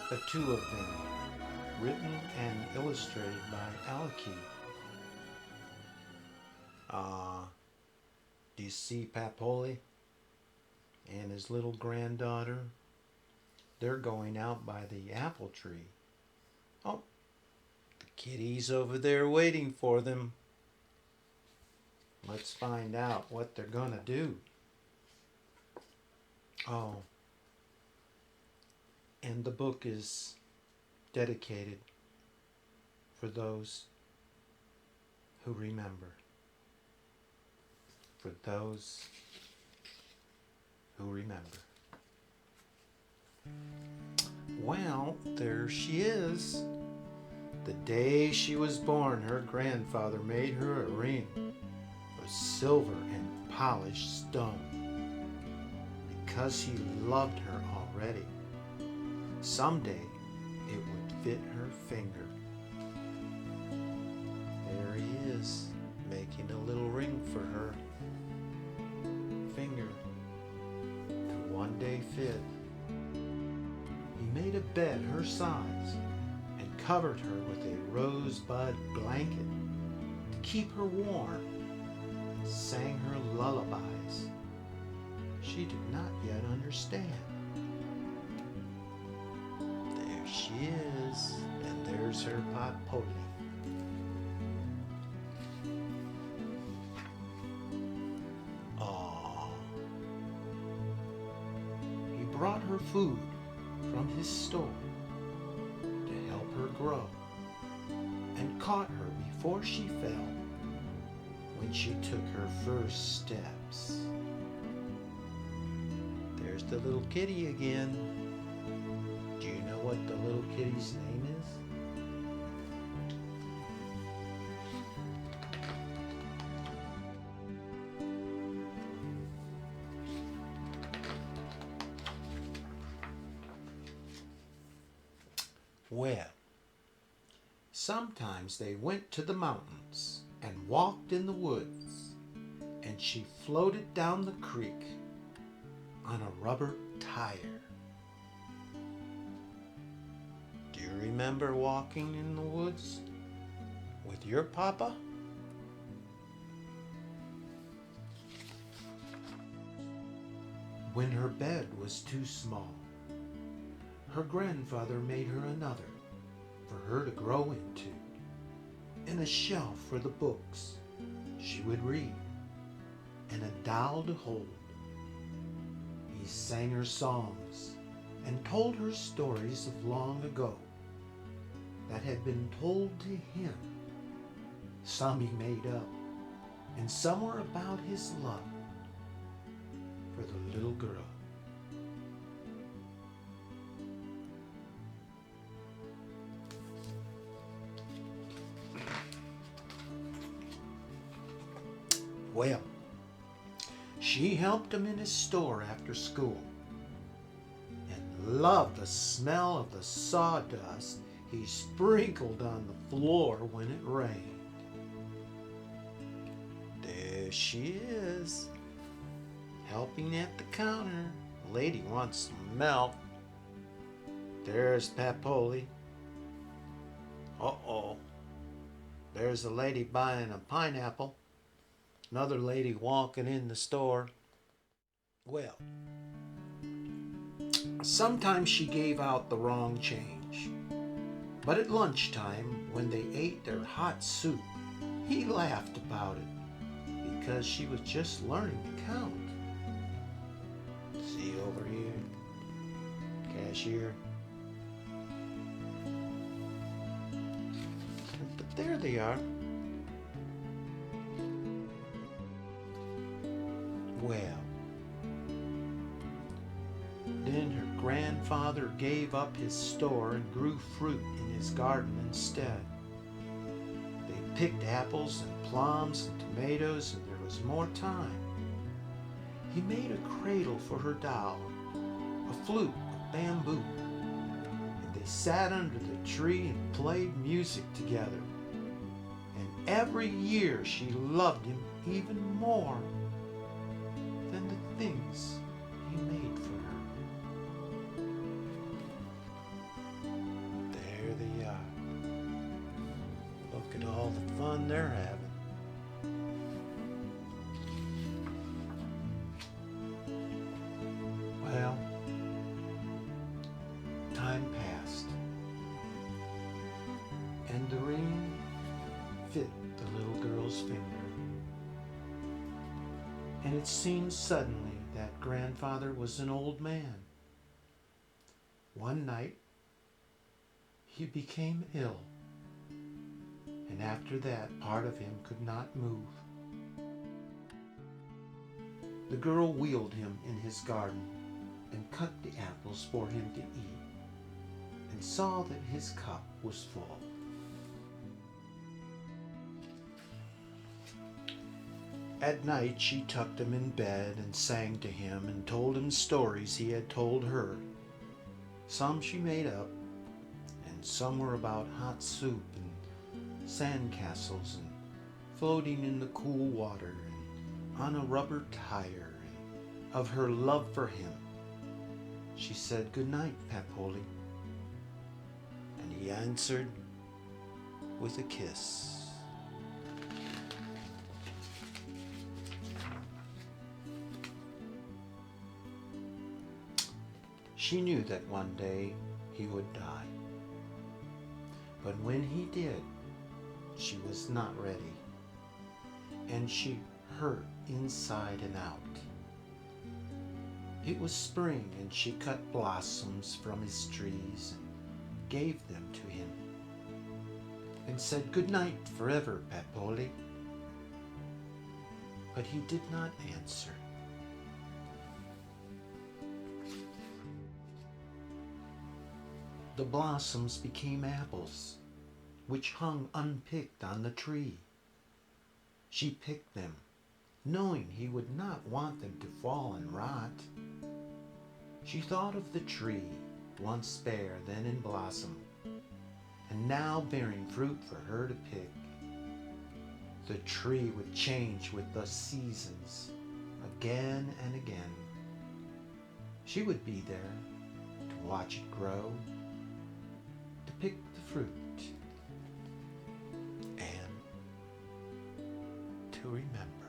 The two of them, written and illustrated by Aliki. Do you see Papoli and his little granddaughter? They're going out by the apple tree. Oh, the kitty's over there waiting for them. Let's find out what they're gonna do. Oh, and the book is dedicated for those who remember. For those who remember. Well, there she is. The day she was born, her grandfather made her a ring of silver and polished stone because he loved her already. Someday it would fit her finger. There he is, making a little ring for her finger to one day fit. He made a bed her size and covered her with a rosebud blanket to keep her warm and sang her lullabies. She did not yet understand. There she is, and there's her potpourri. He brought her food from his store to help her grow and caught her before she fell when she took her first steps. There's the little kitty again. Do you know what the little kitty's name is? Well, sometimes they went to the mountains and walked in the woods, and she floated down the creek on a rubber tire. Do you remember walking in the woods with your papa? When her bed was too small, her grandfather made her another for her to grow into, and a shelf for the books she would read, and a doll to hold. He sang her songs and told her stories of long ago that had been told to him. Some he made up, and some were about his love for the little girl. Well, she helped him in his store after school and loved the smell of the sawdust he sprinkled on the floor when it rained. There she is, helping at the counter. The lady wants some milk. There's Papoli. Uh-oh. There's a lady buying a pineapple. Another lady walking in the store. Well, sometimes she gave out the wrong change. But at lunchtime, when they ate their hot soup, he laughed about it because she was just learning to count. See over here, cashier. But there they are. Well, then her grandfather gave up his store and grew fruit in his garden instead. They picked apples and plums and tomatoes, and there was more time. He made a cradle for her doll, a flute of bamboo, and they sat under the tree and played music together. And every year she loved him even more than the things he made for her. fun they're having. Well, time passed, and the ring fit the little girl's finger. And it seemed suddenly that grandfather was an old man. One night, he became ill, and after that, part of him could not move. The girl wheeled him in his garden and cut the apples for him to eat, and saw that his cup was full. At night she tucked him in bed and sang to him and told him stories he had told her. Some she made up, and some were about hot soup and sand castles and floating in the cool water and on a rubber tire, and of her love for him. She said, "Good night, Papoli," and he answered with a kiss. She knew that one day he would die. But when he did, she was not ready, and she hurt inside and out. It was spring, and she cut blossoms from his trees and gave them to him, and said, "Good night forever, Papoli." But he did not answer. The blossoms became apples, which hung unpicked on the tree. She picked them, knowing he would not want them to fall and rot. She thought of the tree, once bare, then in blossom, and now bearing fruit for her to pick. The tree would change with the seasons, again and again. She would be there to watch it grow, to pick the fruit, and to remember.